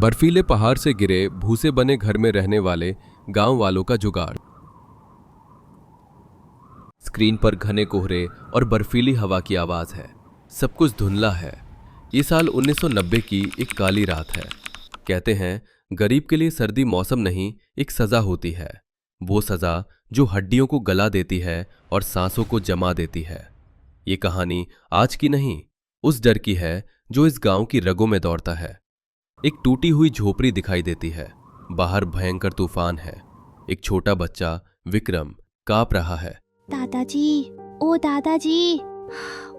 बर्फीले पहाड़ से गिरे भूसे बने घर में रहने वाले गांव वालों का जुगाड़। स्क्रीन पर घने कोहरे और बर्फीली हवा की आवाज है। सब कुछ धुंधला है। ये साल 1990 की एक काली रात है। कहते हैं गरीब के लिए सर्दी मौसम नहीं, एक सजा होती है। वो सजा जो हड्डियों को गला देती है और सांसों को जमा देती है। ये कहानी आज की नहीं, उस डर की है जो इस गांव की रगों में दौड़ता है। एक टूटी हुई झोपड़ी दिखाई देती है। बाहर भयंकर तूफान है। एक छोटा बच्चा विक्रम कांप रहा है। दादाजी, ओ दादाजी,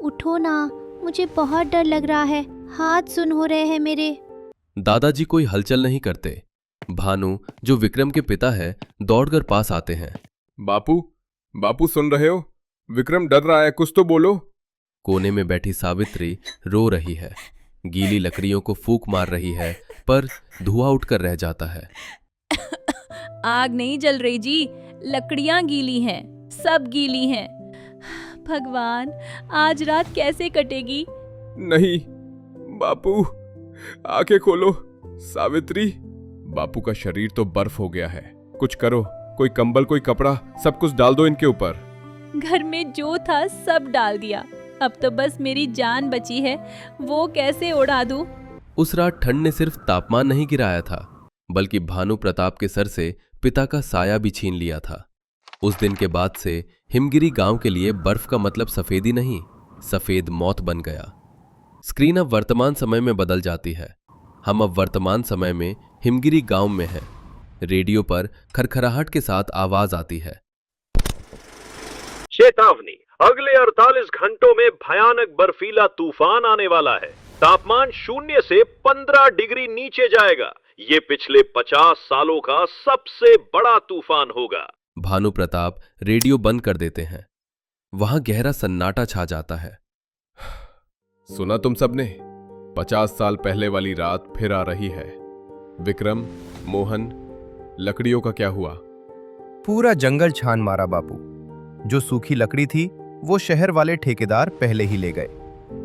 उठो ना, मुझे बहुत डर लग रहा है, हाथ सुन हो रहे हैं मेरे। दादाजी कोई हलचल नहीं करते। भानु जो विक्रम के पिता है दौड़कर पास आते हैं। बापू, बापू सुन रहे हो? विक्रम डर रहा है, कुछ तो बोलो। कोने में बैठी सावित्री रो रही है। गीली लकड़ियों को फूंक मार रही है, पर धुआं उठकर रह जाता है। आग नहीं जल रही जी, लकड़ियां गीली हैं, सब गीली हैं। भगवान, आज रात कैसे कटेगी? नहीं बापू, आंखें खोलो। सावित्री, बापू का शरीर तो बर्फ हो गया है। कुछ करो, कोई कंबल, कोई कपड़ा, सब कुछ डाल दो इनके ऊपर। घर में जो था सब डाल दिया, अब तो बस मेरी जान बची है, वो कैसे उड़ा दूं? उस रात ठंड ने सिर्फ तापमान नहीं गिराया था, बल्कि भानु प्रताप के सर से पिता का साया भी छीन लिया था। उस दिन के बाद से हिमगिरी गांव के लिए बर्फ का मतलब सफेदी नहीं, सफेद मौत बन गया। स्क्रीन अब वर्तमान समय में बदल जाती है। हम अब वर्तमान समय में हिमगिरी गांव में हैं। रेडियो पर खरखराहट के साथ आवाज आती है। चेतावनी, अगले 48 घंटों में भयानक बर्फीला तूफान आने वाला है। तापमान 0 से 15 डिग्री नीचे जाएगा। ये पिछले 50 सालों का सबसे बड़ा तूफान होगा। भानु प्रताप रेडियो बंद कर देते हैं। वहां गहरा सन्नाटा छा जाता है। सुना तुम सबने? 50 साल पहले वाली रात फिर आ रही है। विक्रम, मोहन, लकड़ियों का क्या हुआ? पूरा जंगल छान मारा बापू। जो सूखी लकड़ी थी वो शहर वाले ठेकेदार पहले ही ले गए।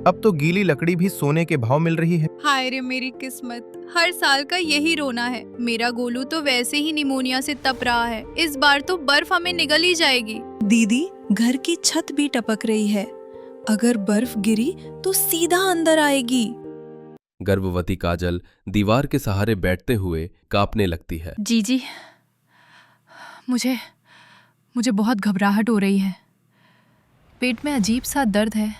अब तो गीली लकड़ी भी सोने के भाव मिल रही है। हाय रे मेरी किस्मत, हर साल का यही रोना है। मेरा गोलू तो वैसे ही निमोनिया से तप रहा है, इस बार तो बर्फ हमें निगल ही जाएगी। दीदी, घर की छत भी टपक रही है, अगर बर्फ गिरी तो सीधा अंदर आएगी। गर्भवती काजल दीवार के सहारे बैठते हुए कांपने लगती है। जी, मुझे बहुत घबराहट हो रही है। पेट में अजीब सा दर्द है,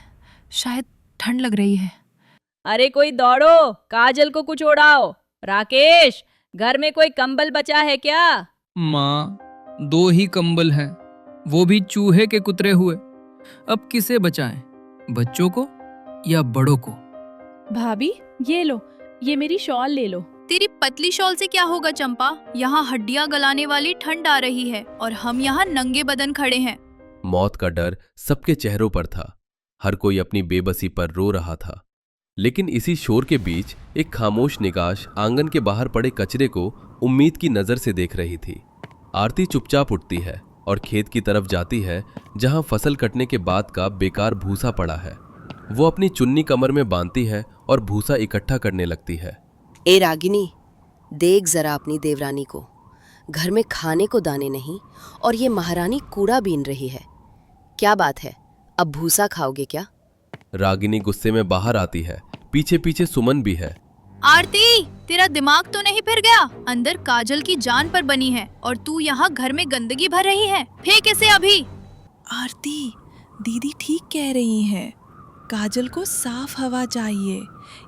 शायद ठंड लग रही है। अरे कोई दौड़ो, काजल को कुछ ओढ़ाओ। राकेश, घर में कोई कंबल बचा है क्या? माँ, 2 ही कंबल हैं, वो भी चूहे के कुतरे हुए। अब किसे बचाएं, बच्चों को या बड़ों को? भाभी, ये लो, ये मेरी शॉल ले लो। तेरी पतली शॉल से क्या होगा चंपा? यहाँ हड्डियाँ गलाने वाली ठंड आ रही है और हम यहाँ नंगे बदन खड़े हैं। मौत का डर सबके चेहरों पर था। हर कोई अपनी बेबसी पर रो रहा था। लेकिन इसी शोर के बीच एक खामोश निगाश आंगन के बाहर पड़े कचरे को उम्मीद की नजर से देख रही थी। आरती चुपचाप उठती है और खेत की तरफ जाती है, जहां फसल कटने के बाद का बेकार भूसा पड़ा है। वो अपनी चुन्नी कमर में बांधती है और भूसा इकट्ठा करने लगती है। ए रागिनी, देख जरा अपनी देवरानी को, घर में खाने को दाने नहीं और ये महारानी कूड़ा बीन रही है। क्या बात है, अब भूसा खाओगे क्या? रागिनी गुस्से में बाहर आती है। पीछे पीछे सुमन भी है। आरती, तेरा दिमाग तो नहीं फिर गया? अंदर काजल की जान पर बनी है और तू यहाँ घर में गंदगी भर रही है। फेंक इसे अभी। आरती, दीदी ठीक कह रही हैं। काजल को साफ हवा चाहिए,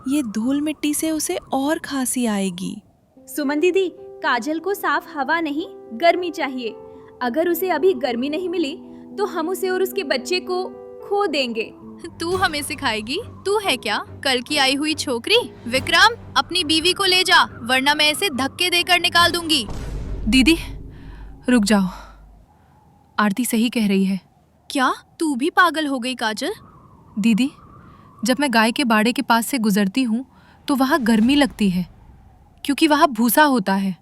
ये धूल मिट्टी से उसे और खांसी आएगी। सुमन दीदी, काजल को साफ हवा नहीं, गर्मी चाहिए। अगर उसे अभी गर्मी नहीं मिली तो हम उसे और उसके बच्चे को खो देंगे। तू हमें सिखाएगी? तू है क्या कल की आई हुई छोकरी? विक्रम, अपनी बीवी को ले जा, वरना मैं इसे धक्के देकर निकाल दूंगी। दीदी रुक जाओ, आरती सही कह रही है। क्या तू भी पागल हो गई काजल? दीदी, जब मैं गाय के बाड़े के पास से गुजरती हूँ तो वहाँ गर्मी लगती है, क्योंकि वहाँ भूसा होता है।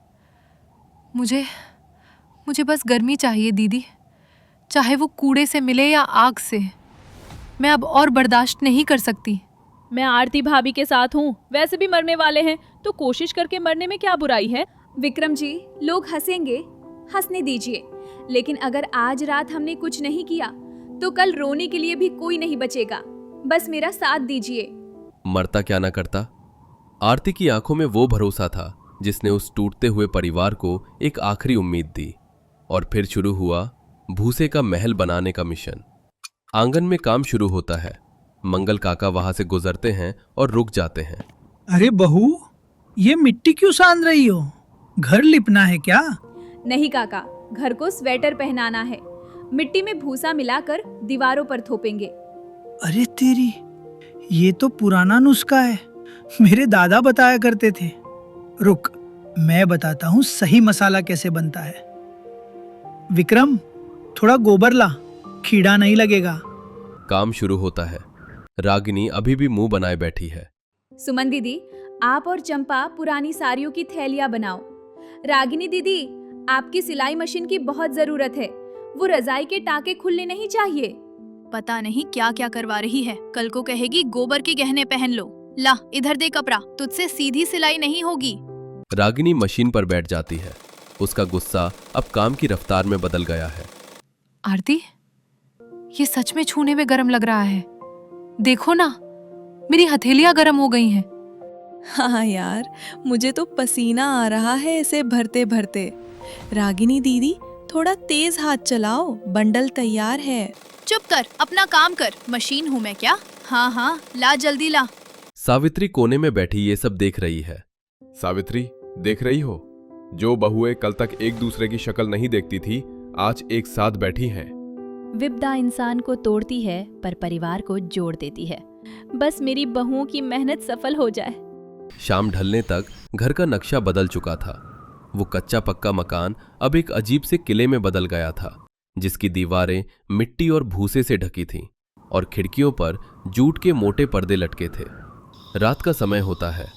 मुझे बस गर्मी चाहिए दीदी, चाहे वो कूड़े से मिले या आग से। मैं अब और बर्दाश्त नहीं कर सकती। मैं आरती भाभी के साथ हूँ, वैसे भी मरने वाले हैं तो कोशिश करके मरने में क्या बुराई है। विक्रम जी, लोग हंसेंगे, हंसने दीजिए, लेकिन अगर आज रात हमने कुछ नहीं किया तो कल रोने के लिए भी कोई नहीं बचेगा। बस मेरा साथ दीजिए। मरता क्या ना करता। आरती की आंखों में वो भरोसा था जिसने उस टूटते हुए परिवार को एक आखिरी उम्मीद दी। और फिर शुरू हुआ भूसे का महल बनाने का मिशन। आंगन में काम शुरू होता है। मंगल काका वहां से गुजरते हैं और रुक जाते हैं। अरे बहू, ये मिट्टी क्यों सान रही हो? घर लिपना है क्या? नहीं काका, घर को स्वेटर पहनाना है। मिट्टी में भूसा मिलाकर दीवारों पर थोपेंगे। अरे तेरी, ये तो पुराना नुस्खा है, मेरे दादा बताया करते थे। रुक, मैं बताता हूँ सही मसाला कैसे बनता है। विक्रम, थोड़ा गोबर ला, कीड़ा नहीं लगेगा। काम शुरू होता है। रागिनी अभी भी मुंह बनाए बैठी है। सुमन दीदी, आप और चंपा पुरानी साड़ियों की थैलियां बनाओ। रागिनी दीदी, आपकी सिलाई मशीन की बहुत जरूरत है। वो रजाई के टाके खुलने नहीं चाहिए। पता नहीं क्या क्या करवा रही है। कल को कहेगी गोबर के गहने पहन लो। ला इधर दे कपड़ा, तुझसे सीधी सिलाई नहीं होगी। रागिनी मशीन पर बैठ जाती है। उसका गुस्सा अब काम की रफ्तार में बदल गया है। आरती, ये सच में छूने में गर्म लग रहा है। देखो ना, मेरी हथेलियां गर्म हो गई हैं। हाँ यार, मुझे तो पसीना आ रहा है इसे भरते भरते। रागिनी दीदी, थोड़ा तेज हाथ चलाओ, बंडल तैयार है। चुप कर, अपना काम कर। मशीन हूँ मैं क्या? हाँ हाँ, ला जल्दी ला। सावित्री कोने में बैठी ये सब देख रही है। सावित्री, देख रही हो, जो बहुएं कल तक एक दूसरे की शक्ल नहीं देखती थी, आज एक साथ बैठी हैं। विपदा इंसान को तोड़ती है पर परिवार को जोड़ देती है। बस मेरी बहुओं की मेहनत सफल हो जाए। शाम ढलने तक घर का नक्शा बदल चुका था। वो कच्चा पक्का मकान अब एक अजीब से किले में बदल गया था, जिसकी दीवारें मिट्टी और भूसे से ढकी थीं और खिड़कियों पर जूट के मोटे पर्दे लटके थे। रात का समय होता है।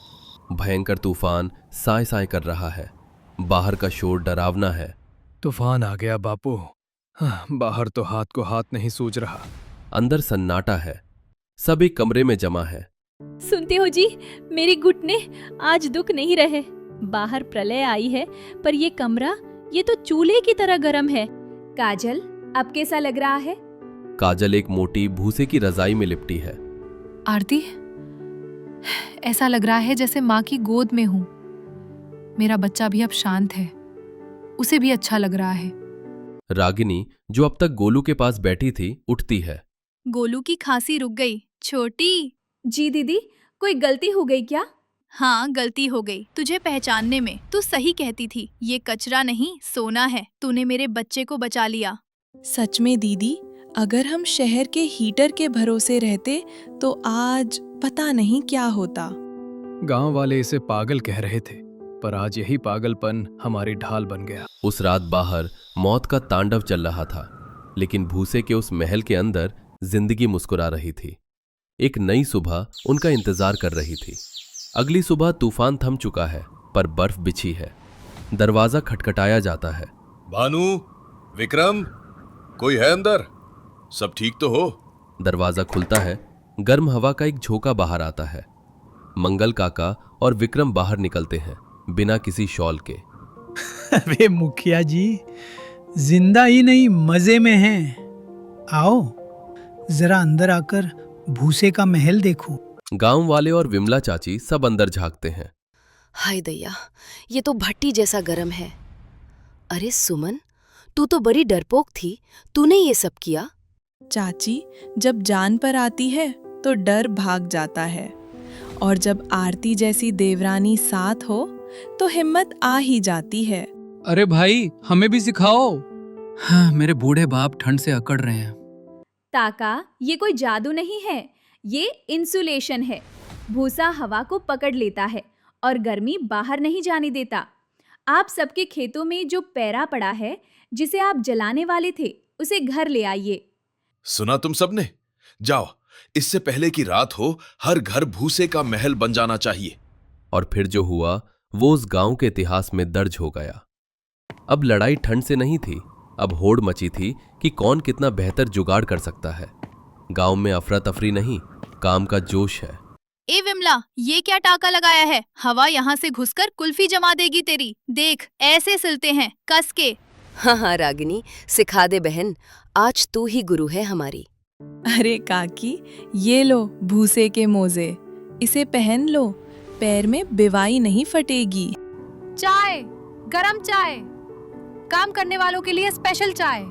भयंकर तूफान साए साए कर रहा है। बाहर का शोर डरावना है। तूफान आ गया बापू। बाहर तो हाथ को हाथ नहीं सूझ रहा। अंदर सन्नाटा है। सब एक कमरे में जमा है। सुनते हो जी, मेरी घुटने आज दुख नहीं रहे। बाहर प्रलय आई है पर ये कमरा, ये तो चूल्हे की तरह गर्म है। काजल, अब कैसा लग रहा है? काजल एक मोटी भूसे की रजाई में लिपटी है। आरती, ऐसा लग रहा है जैसे माँ की गोद में हूँ। मेरा बच्चा भी अब शांत है, उसे भी अच्छा लग रहा है। रागिनी, जो अब तक गोलू के पास बैठी थी, उठती है। गोलू की खांसी रुक गई। छोटी। जी दीदी, कोई गलती हो गई क्या? हाँ, गलती हो गई तुझे पहचानने में। तू सही कहती थी, ये कचरा नहीं सोना है। तूने मेरे बच्चे को बचा लिया। सच में दीदी, अगर हम शहर के हीटर के भरोसे रहते तो आज पता नहीं क्या होता। गांव वाले इसे पागल कह रहे थे, पर आज यही पागलपन हमारी ढाल बन गया। उस रात बाहर मौत का तांडव चल रहा था, लेकिन भूसे के उस महल के अंदर जिंदगी मुस्कुरा रही थी। एक नई सुबह उनका इंतजार कर रही थी। अगली सुबह तूफान थम चुका है, पर बर्फ बिछी है। दरवाजा खटखटाया जाता है। भानु, विक्रम, कोई है अंदर? सब ठीक तो हो? दरवाजा खुलता है। गर्म हवा का एक झोंका बाहर आता है। मंगल काका और विक्रम बाहर निकलते हैं, बिना किसी शॉल के। अरे मुखिया जी, जिंदा ही नहीं मजे में हैं। आओ, जरा अंदर आकर भूसे का महल देखो। गांव वाले और विमला चाची सब अंदर झांकते हैं। हाय दैया, ये तो भट्टी जैसा गरम है। अरे सुमन, तू तो बड़ी डरपोक थी, तूने ये सब किया? चाची, जब जान पर आती है तो डर भाग जाता है, और जब आरती जैसी देवरानी साथ हो तो हिम्मत आ ही जाती है। अरे भाई, हमें भी सिखाओ। हाँ, मेरे बूढ़े बाप ठंड से अकड़ रहे हैं। ताका, ये कोई जादू नहीं है, ये इंसुलेशन है। भूसा हवा को पकड़ लेता है और गर्मी बाहर नहीं जाने देता। आप सबके खेतों में जो पैरा पड़ा है, जिसे आप जलाने वाले थे, उसे घर ले आइए। सुना तुम सबने? जाओ, इससे पहले कि रात हो, हर घर भूसे का महल बन जाना चाहिए। और फिर जो हुआ वो उस गांव के इतिहास में दर्ज हो गया। अब लड़ाई ठंड से नहीं थी, अब होड़ मची थी कि कौन कितना बेहतर जुगाड़ कर सकता है। गांव में अफरा तफरी नहीं, काम का जोश है। ए विमला, ये क्या टाका लगाया है? हवा यहाँ से घुसकर कुल्फी जमा देगी तेरी। देख, ऐसे सिलते हैं, कस के। हाँ हाँ रागिनी, सिखा दे बहन, आज तू ही गुरु है हमारी। अरे काकी, ये लो भूसे के मोजे, इसे पहन लो, पैर में बिवाई नहीं फटेगी। चाय, गरम चाय, काम करने वालों के लिए स्पेशल चाय।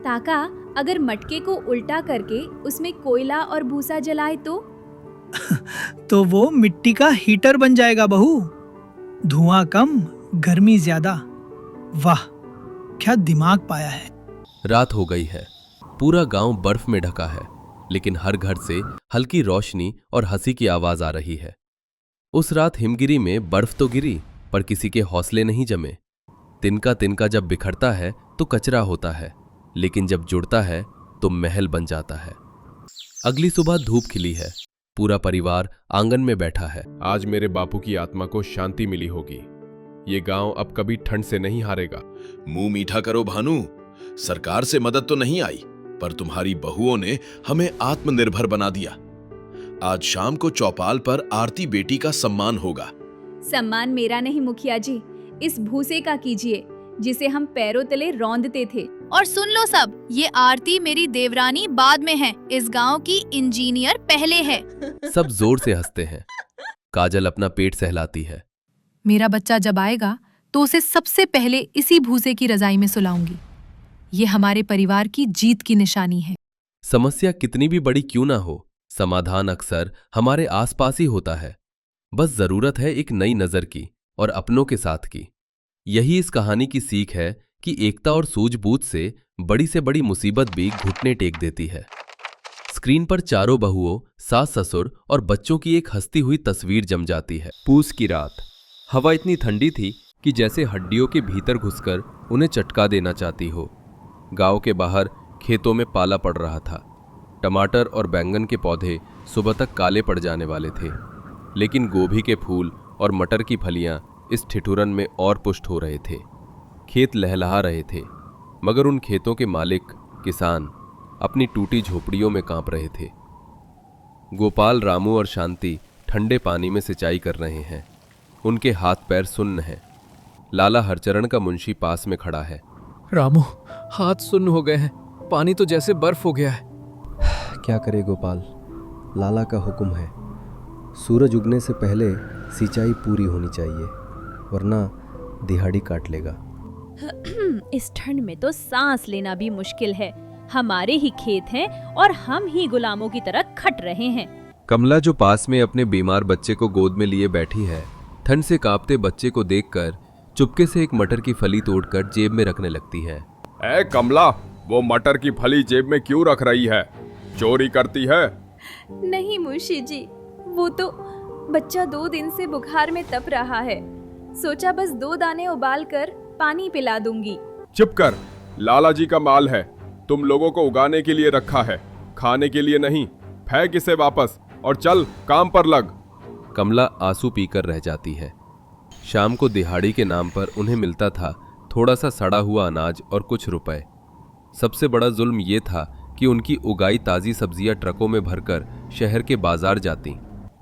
ताका, अगर मटके को उल्टा करके उसमें कोयला और भूसा जलाए तो वो मिट्टी का हीटर बन जाएगा बहू। धुआं कम, गर्मी ज्यादा। वाह, क्या दिमाग पाया है। रात हो गई है। पूरा गांव बर्फ में ढका है, लेकिन हर घर से हल्की रोशनी और हंसी की आवाज आ रही है। उस रात हिमगिरी में बर्फ तो गिरी, पर किसी के हौसले नहीं जमे। तिनका तिनका जब बिखरता है तो कचरा होता है, लेकिन जब जुड़ता है तो महल बन जाता है। अगली सुबह धूप खिली है। पूरा परिवार आंगन में बैठा है। आज मेरे बापू की आत्मा को शांति मिली होगी। ये गांव अब कभी ठंड से नहीं हारेगा। मुंह मीठा करो भानु, सरकार से मदद तो नहीं आई, पर तुम्हारी बहुओं ने हमें आत्मनिर्भर बना दिया। आज शाम को चौपाल पर आरती बेटी का सम्मान होगा। सम्मान मेरा नहीं मुखिया जी, इस भूसे का कीजिए जिसे हम पैरों तले रौंदते थे। और सुन लो सब, ये आरती मेरी देवरानी बाद में है, इस गांव की इंजीनियर पहले है। सब जोर से हंसते हैं। काजल अपना पेट सहलाती है। मेरा बच्चा जब आएगा तो उसे सबसे पहले इसी भूसे की रजाई में सुलाऊंगी। ये हमारे परिवार की जीत की निशानी है। समस्या कितनी भी बड़ी क्यों ना हो, समाधान अक्सर हमारे आसपास ही होता है। बस जरूरत है एक नई नजर की और अपनों के साथ की। यही इस कहानी की सीख है कि एकता और सूझबूझ से बड़ी मुसीबत भी घुटने टेक देती है। स्क्रीन पर चारों बहुओं, सास ससुर और बच्चों की एक हंसती हुई तस्वीर जम जाती है। पूस की रात। हवा इतनी ठंडी थी कि जैसे हड्डियों के भीतर घुसकर उन्हें चटका देना चाहती हो। गांव के बाहर खेतों में पाला पड़ रहा था। टमाटर और बैंगन के पौधे सुबह तक काले पड़ जाने वाले थे, लेकिन गोभी के फूल और मटर की फलियां इस ठिठुरन में और पुष्ट हो रहे थे। खेत लहलहा रहे थे, मगर उन खेतों के मालिक किसान अपनी टूटी झोपड़ियों में कांप रहे थे। गोपाल, रामू और शांति ठंडे पानी में सिंचाई कर रहे हैं। उनके हाथ पैर सुन्न हैं। लाला हरचरण का मुंशी पास में खड़ा है। रामू, हाथ सुन्न हो गए हैं, पानी तो जैसे बर्फ हो गया है। क्या करे गोपाल, लाला का हुक्म है। सूरज उगने से पहले सिंचाई पूरी होनी चाहिए, वरना दिहाड़ी काट लेगा। इस ठंड में तो सांस लेना भी मुश्किल है। हमारे ही खेत हैं और हम ही गुलामों की तरह खट रहे हैं। कमला, जो पास में अपने बीमार बच्चे को गोद में लिए बैठी है, ठंड से कांपते बच्चे को देखकर चुपके से एक मटर की फली तोड़कर जेब में रखने लगती है। ए कमला, वो मटर की फली जेब में क्यों रख रही है? चोरी करती है? नहीं मुंशी जी, वो तो बच्चा 2 दिन से बुखार में तप रहा है। सोचा बस 2 दाने उबाल कर पानी पिला दूंगी। चुप कर, लाला जी का माल है, तुम लोगों को उगाने के लिए रखा है, खाने के लिए नहीं। फेंक इसे वापस और चल काम पर लग। कमला आंसू पीकर रह जाती है। शाम को दिहाड़ी के नाम पर उन्हें मिलता था थोड़ा सा सड़ा हुआ अनाज और कुछ रुपए। सबसे बड़ा जुल्म ये था कि उनकी उगाई ताजी सब्जियां ट्रकों में भरकर शहर के बाजार जाती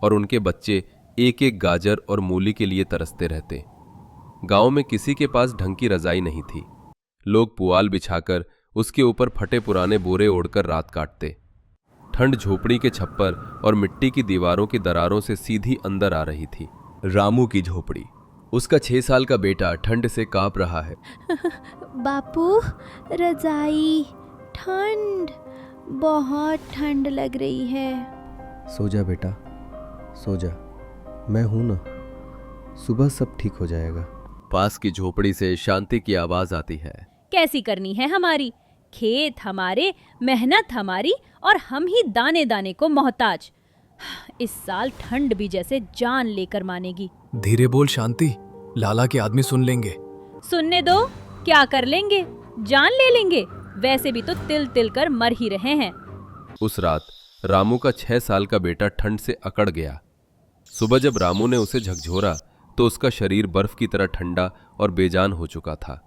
और उनके बच्चे एक एक गाजर और मूली के लिए तरसते रहते। गांव में किसी के पास ढंग की रजाई नहीं थी। लोग पुआल बिछाकर उसके ऊपर फटे पुराने बोरे ओढ़कर रात काटते। ठंड झोपड़ी के छप्पर और मिट्टी की दीवारों की दरारों से सीधी अंदर आ रही थी। रामू की झोपड़ी। उसका 6 साल का बेटा ठंड से कांप रहा है। बापू, रजाई, ठंड, बहुत ठंड लग रही है। सो जा बेटा, सो जा, मैं हूं ना, सुबह सब ठीक हो जाएगा। पास की झोपड़ी से शांति की आवाज आती है। कैसी करनी है हमारी? खेत हमारे, मेहनत हमारी और हम ही दाने दाने को मोहताज। इस साल ठंड भी जैसे जान लेकर मानेगी। धीरे बोल शांति, लाला के आदमी सुन लेंगे। सुनने दो, क्या कर लेंगे? जान ले लेंगे। वैसे भी तो तिल तिल कर मर ही रहे हैं। उस रात रामू का 6 साल का बेटा ठंड से अकड़ गया। सुबह जब रामू ने उसे झकझोरा तो उसका शरीर बर्फ की तरह ठंडा और बेजान हो चुका था।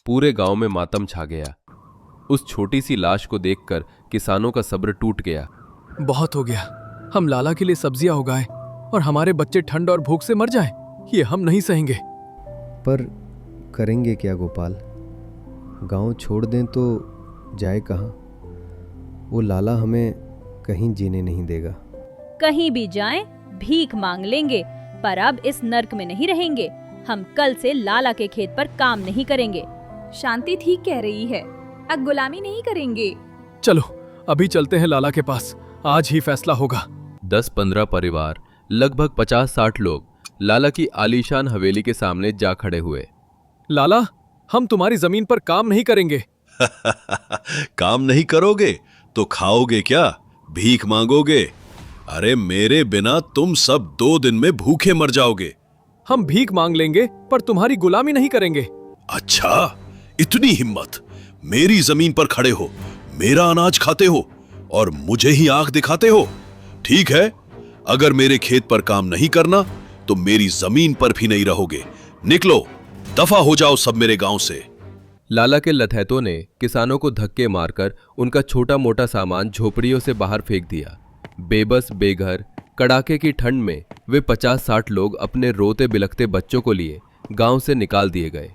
पूरे गांव में मातम छा गया। उस छोटी सी लाश को देखकर किसानों का सब्र टूट गया। बहुत हो गया, हम लाला के लिए सब्जियां उगाएं और हमारे बच्चे ठंड और भूख से मर जाएं, ये हम नहीं सहेंगे। पर करेंगे क्या गोपाल? गांव छोड़ दें तो जाए कहाँ? वो लाला हमें कहीं जीने नहीं देगा। कहीं भी जाएं, भीख मांग लेंगे, पर अब इस नर्क में नहीं रहेंगे। हम कल से लाला के खेत पर काम नहीं करेंगे। शांति ठीक कह रही है, अब गुलामी नहीं करेंगे। चलो अभी चलते हैं लाला के पास, आज ही फैसला होगा। 10-15 परिवार, लगभग 50-60 लोग लाला की आलीशान हवेली के सामने जा खड़े हुए। लाला, हम तुम्हारी जमीन पर काम नहीं करेंगे। काम नहीं करोगे तो खाओगे क्या? भीख मांगोगे? अरे मेरे बिना तुम सब 2 दिन में भूखे मर जाओगे। हम भीख मांग लेंगे पर तुम्हारी गुलामी नहीं करेंगे। अच्छा, इतनी हिम्मत? मेरी जमीन पर खड़े हो, मेरा अनाज खाते हो और मुझे ही आंख दिखाते हो। ठीक है, अगर मेरे खेत पर काम नहीं करना तो मेरी जमीन पर भी नहीं रहोगे। निकलो, दफा हो जाओ सब मेरे गांव से। लाला के लठैतों ने किसानों को धक्के मारकर उनका छोटा मोटा सामान झोपड़ियों से बाहर फेंक दिया। बेबस बेघर कड़ाके की ठंड में वे 50-60 लोग अपने रोते बिलखते बच्चों को लिए गांव से निकाल दिए गए।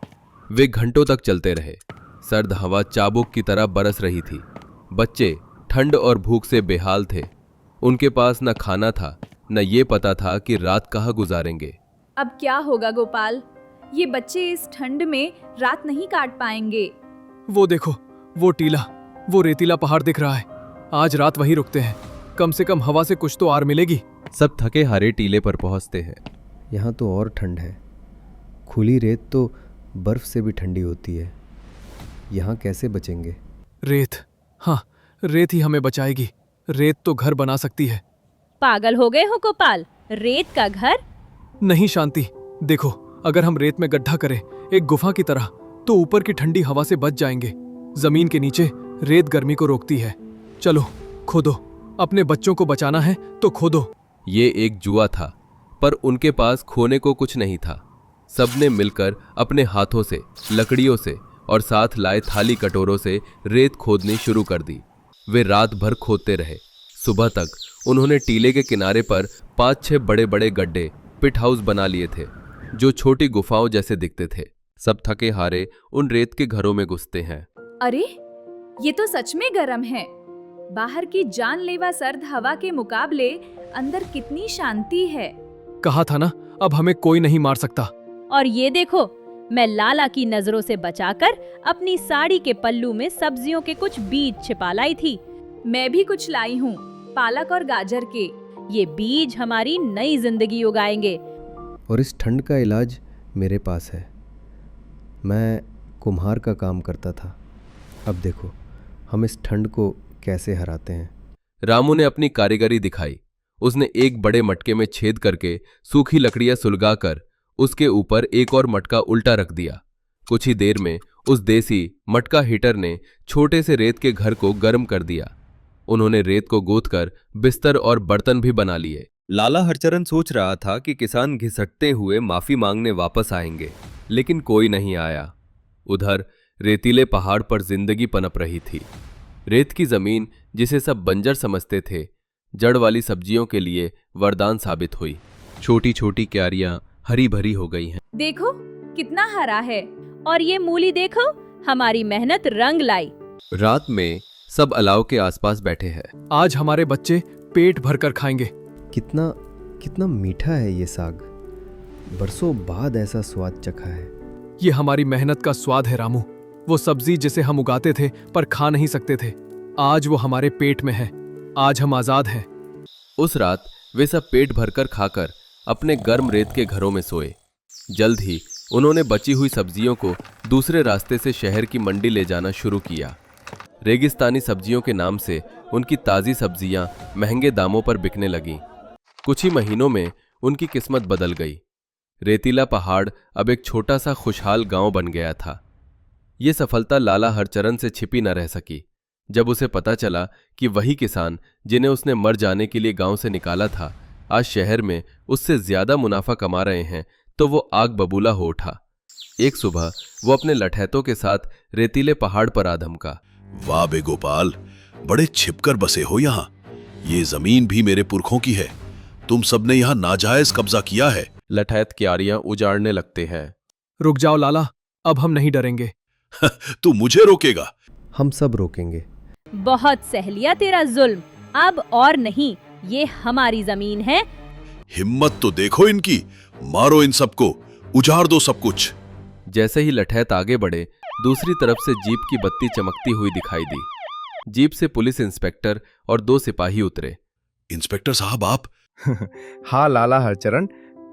वे घंटों तक चलते रहे। सर्द हवा चाबुक की तरह बरस रही थी। बच्चे ठंड और भूख से बेहाल थे। उनके पास न खाना था, न ये पता था कि रात कहाँ गुजारेंगे। अब क्या होगा गोपाल? ये बच्चे इस ठंड में रात नहीं काट पाएंगे। वो देखो, वो टीला, वो रेतीला पहाड़ दिख रहा है। आज रात वहीं रुकते हैं, कम से कम हवा से कुछ तो आर मिलेगी। सब थके हारे टीले पर पहुंचते हैं। यहाँ तो और ठंड है। खुली रेत तो बर्फ से भी ठंडी होती है। यहाँ कैसे बचेंगे? रेत, हाँ, रेत ही हमें बचाएगी। रेत तो घर बना सकती है। पागल हो गए हो गोपाल? रेत का घर? नहीं शांति, देखो, अगर हम रेत में गड्ढा करें एक गुफा की तरह तो ऊपर की ठंडी हवा से बच जाएंगे। जमीन के नीचे रेत गर्मी को रोकती है। चलो खोदो, अपने बच्चों को बचाना है तो खोदो। ये एक जुआ था, पर उनके पास खोने को कुछ नहीं था। सबने मिलकर अपने हाथों से, लकड़ियों से और साथ लाए थाली कटोरों से रेत खोदनी शुरू कर दी। वे रात भर खोदते रहे। सुबह तक उन्होंने टीले के किनारे पर 5-6 बड़े बड़े गड्ढे, पिट हाउस बना लिए थे, जो छोटी गुफाओं जैसे दिखते थे। सब थके हारे उन रेत के घरों में घुसते हैं। अरे ये तो सच में गर्म है। बाहर की जानलेवा सर्द हवा के मुकाबले अंदर कितनी शांति है। कहा था ना, अब हमें कोई नहीं मार सकता। और ये देखो, मैं लाला की नजरों से बचाकर अपनी साड़ी के पल्लू में सब्जियों के कुछ बीज छिपा लाई थी। मैं भी कुछ लाई हूँ, पालक और गाजर के। ये बीज हमारी नई जिंदगी उगाएंगे। और इस ठंड का इलाज मेरे पास है। मैं कुम्हार का काम करता था। अब देखो हम इस ठंड को कैसे हराते हैं। रामू ने अपनी कारीगरी दिखाई। उसने एक बड़े मटके में छेद करके सूखी लकड़ियां सुलगाकर उसके ऊपर एक और मटका उल्टा रख दिया। कुछ ही देर में उस देसी मटका हीटर ने छोटे से रेत के घर को गर्म कर दिया। उन्होंने रेत को गूंथकर बिस्तर और बर्तन भी बना लिए। लाला हरचरण सोच रहा था कि किसान घिसटते हुए माफी मांगने वापस आएंगे, लेकिन कोई नहीं आया। उधर रेतीले पहाड़ पर जिंदगी पनप रही थी। रेत की जमीन, जिसे सब बंजर समझते थे, जड़ वाली सब्जियों के लिए वरदान साबित हुई। छोटी छोटी क्यारियां हरी भरी हो गई हैं। देखो कितना हरा है। और ये मूली देखो, हमारी मेहनत रंग लाई। रात में सब अलाव के आसपास बैठे हैं। आज हमारे बच्चे पेट भरकर खाएंगे। कितना कितना मीठा है ये साग। बरसों बाद ऐसा स्वाद चखा है। ये हमारी मेहनत का स्वाद है रामू। वो सब्जी जिसे हम उगाते थे पर खा नहीं सकते थे, आज वो हमारे पेट में है। आज हम आजाद हैं। उस रात वे सब पेट भरकर खाकर अपने गर्म रेत के घरों में सोए। जल्द ही उन्होंने बची हुई सब्जियों को दूसरे रास्ते से शहर की मंडी ले जाना शुरू किया। रेगिस्तानी सब्जियों के नाम से उनकी ताज़ी सब्जियां महंगे दामों पर बिकने लगीं। कुछ ही महीनों में उनकी किस्मत बदल गई। रेतीला पहाड़ अब एक छोटा सा खुशहाल गांव बन गया था। ये सफलता लाला हरचरण से छिपी न रह सकी। जब उसे पता चला कि वही किसान जिन्हें उसने मर जाने के लिए गांव से निकाला था, आज शहर में उससे ज्यादा मुनाफा कमा रहे हैं, तो वो आग बबूला हो उठा। एक सुबह वो अपने लठैतों के साथ रेतीले पहाड़ पर आ धमका। वाह बे गोपाल, बड़े छिपकर बसे हो यहाँ। ये जमीन भी मेरे पुरखों की है। तुम सबने यहाँ नाजायज कब्जा किया है। लठैत क्यारियां उजाड़ने लगते हैं। रुक जाओ लाला, अब हम नहीं डरेंगे। तू मुझे रोकेगा? हम सब रोकेंगे। बहुत सह लिया तेरा जुल्म, अब और नहीं, ये हमारी जमीन है। हिम्मत तो देखो इनकी, मारो इन सबको, उजाड़ दो सब कुछ। जैसे ही लठैत आगे बढ़े, दूसरी तरफ से जीप की बत्ती चमकती हुई दिखाई दी। जीप से पुलिस इंस्पेक्टर और 2 सिपाही उतरे। इंस्पेक्टर साहब आप? हाँ लाला हरचरण,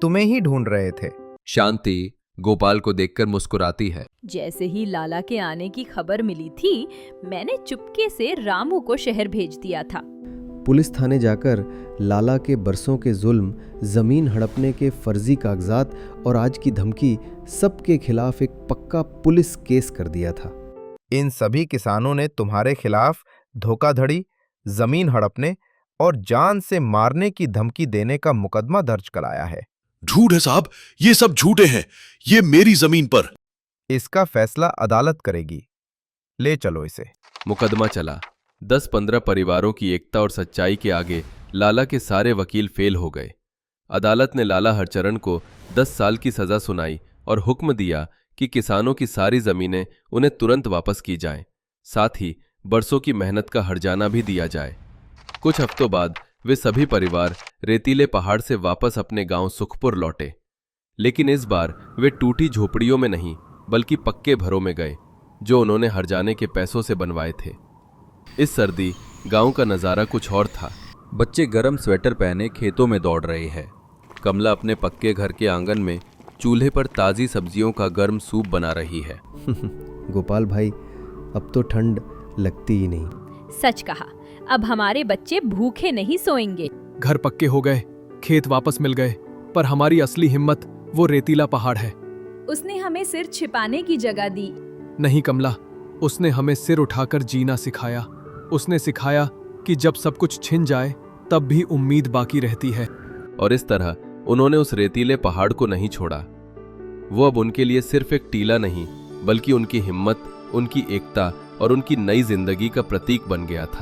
तुम्हें ही ढूंढ रहे थे। शांति गोपाल को देखकर मुस्कुराती है। जैसे ही लाला के आने की खबर मिली थी, मैंने चुपके से रामू को शहर भेज दिया था। पुलिस थाने जाकर लाला के बरसों के जुल्म, जमीन हड़पने के फर्जी कागजात और आज की धमकी, सबके खिलाफ एक पक्का पुलिस केस कर दिया था। इन सभी किसानों ने तुम्हारे खिलाफ धोखाधड़ी, जमीन हड़पने और जान से मारने की धमकी देने का मुकदमा दर्ज कराया है। झूठ है साहब, ये सब झूठे हैं। ये मेरी जमीन पर। इसका फैसला अदालत करेगी, ले चलो इसे। मुकदमा चला। 10-15 परिवारों की एकता और सच्चाई के आगे लाला के सारे वकील फेल हो गए। अदालत ने लाला हरचरण को 10 साल की सजा सुनाई और हुक्म दिया कि किसानों की सारी जमीनें उन्हें तुरंत वापस की जाएं, साथ ही बरसों की मेहनत का हर्जाना भी दिया जाए। कुछ हफ्तों बाद वे सभी परिवार रेतीले पहाड़ से वापस अपने गांव सुखपुर लौटे, लेकिन इस बार वे टूटी झोपड़ियों में नहीं बल्कि पक्के घरों में गए, जो उन्होंने हर्जाने के पैसों से बनवाए थे। इस सर्दी गांव का नज़ारा कुछ और था। बच्चे गर्म स्वेटर पहने खेतों में दौड़ रहे हैं। कमला अपने पक्के घर के आंगन में चूल्हे पर ताज़ी सब्जियों का गर्म सूप बना रही है। गोपाल भाई, अब तो ठंड लगती ही नहीं। सच कहा, अब हमारे बच्चे भूखे नहीं सोएंगे। घर पक्के हो गए, खेत वापस मिल गए, पर हमारी असली हिम्मत वो रेतीला पहाड़ है। उसने हमें सिर छिपाने की जगह दी। नहीं कमला, उसने हमें सिर उठाकर जीना सिखाया। उसने सिखाया कि जब सब कुछ छिन जाए तब भी उम्मीद बाकी रहती है। और इस तरह उन्होंने उस रेतीले पहाड़ को नहीं छोड़ा। वो अब उनके लिए सिर्फ एक टीला नहीं, बल्कि उनकी हिम्मत, उनकी एकता और उनकी नई जिंदगी का प्रतीक बन गया था।